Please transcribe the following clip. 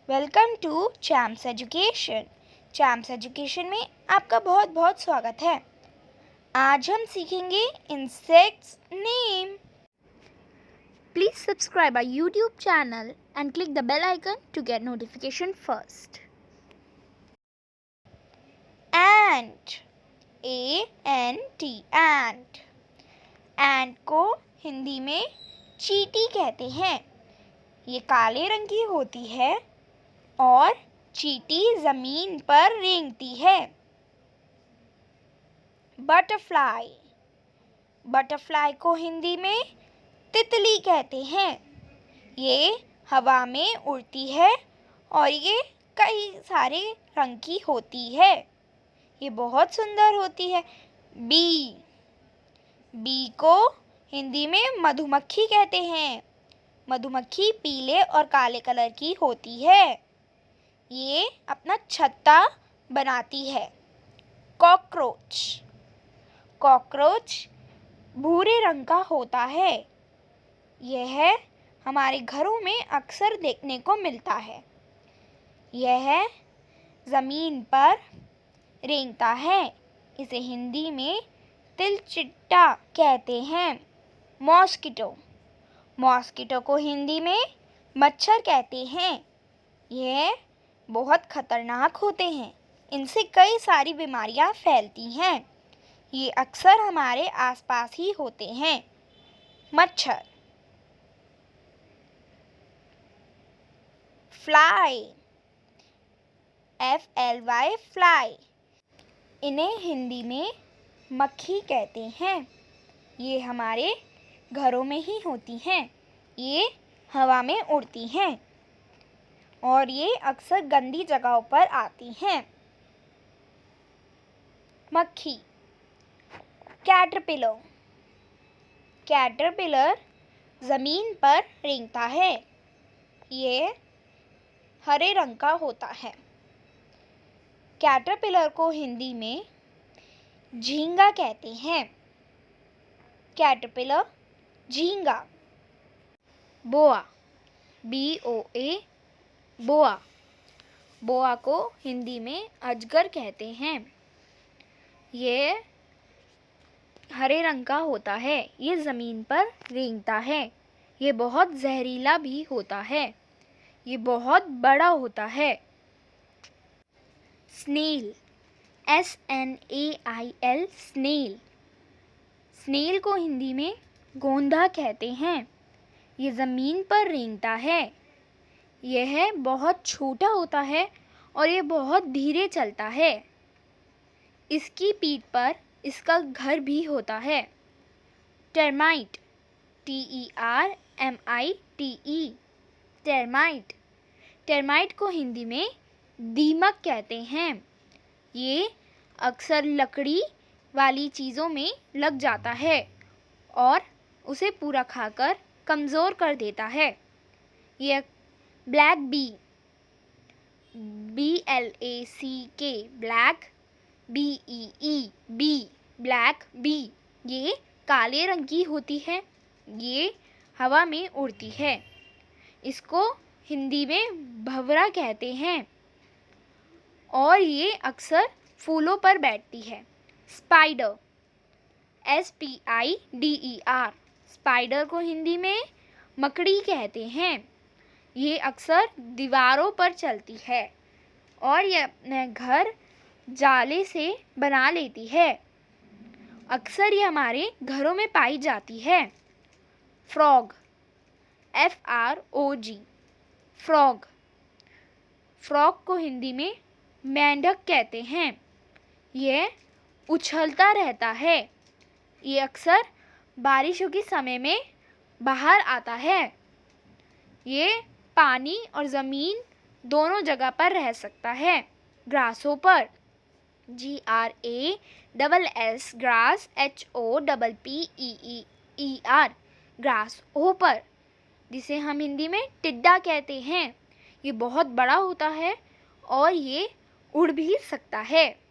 Welcome to Champs Education. Champs Education में आपका बहुत बहुत स्वागत है। आज हम सीखेंगे insects name. Please subscribe our YouTube channel and click the bell icon to get notification first. Ant, ANT, ant. Ant को हिंदी में चींटी कहते हैं। ये काले रंग की होती है और चींटी जमीन पर रेंगती है। बटरफ्लाई, बटरफ्लाई को हिंदी में तितली कहते हैं। ये हवा में उड़ती है और ये कई सारे रंग की होती है। ये बहुत सुंदर होती है। बी, बी को हिंदी में मधुमक्खी कहते हैं। मधुमक्खी पीले और काले कलर की होती है। ये अपना छत्ता बनाती है। कॉकरोच, कॉकरोच भूरे रंग का होता है। यह हमारे घरों में अक्सर देखने को मिलता है। यह ज़मीन पर रेंगता है। इसे हिंदी में तिलचिट्टा कहते हैं। मॉस्किटो, मॉस्किटो को हिंदी में मच्छर कहते हैं। यह बहुत खतरनाक होते हैं। इनसे कई सारी बीमारियां फैलती हैं। ये अक्सर हमारे आसपास ही होते हैं। मच्छर। Fly, FLY, fly. इन्हें हिंदी में मक्खी कहते हैं। ये हमारे घरों में ही होती हैं। ये हवा में उड़ती हैं और ये अक्सर गंदी जगहों पर आती हैं। मक्खी। कैटरपिलर, कैटरपिलर ज़मीन पर रेंगता है। ये हरे रंग का होता है। कैटरपिलर को हिंदी में झींगा कहते हैं। कैटरपिलर, झींगा। बोआ, BOA, बोआ। बोआ को हिंदी में अजगर कहते हैं। ये हरे रंग का होता है। ये ज़मीन पर रेंगता है। ये बहुत जहरीला भी होता है। ये बहुत बड़ा होता है। Snail, SNAIL, snail. स्नेल को हिंदी में गोंधा कहते हैं। ये ज़मीन पर रेंगता है। यह बहुत छोटा होता है और ये बहुत धीरे चलता है। इसकी पीठ पर इसका घर भी होता है। Termite, TERMITE, termite. टर्माइट को हिंदी में दीमक कहते हैं। ये अक्सर लकड़ी वाली चीज़ों में लग जाता है और उसे पूरा खाकर कमज़ोर कर देता है। यह black bee, BLACK, black, BEE, bee, black bee. ये काले रंग की होती है। ये हवा में उड़ती है। इसको हिंदी में भंवरा कहते हैं और ये अक्सर फूलों पर बैठती है। स्पाइडर, SPIDER, स्पाइडर को हिंदी में मकड़ी कहते हैं। ये अक्सर दीवारों पर चलती है और ये अपने घर जाले से बना लेती है। अक्सर ये हमारे घरों में पाई जाती है। Frog, FROG, frog. फ्रॉग को हिंदी में मेंढक कहते हैं। यह उछलता रहता है। ये अक्सर बारिशों के समय में बाहर आता है। ये पानी और ज़मीन दोनों जगह पर रह सकता है। Grasshopper, GRASS, grass, HOPPEER, grasshopper, जिसे हम हिंदी में टिड्डा कहते हैं। ये बहुत बड़ा होता है और ये उड़ भी सकता है।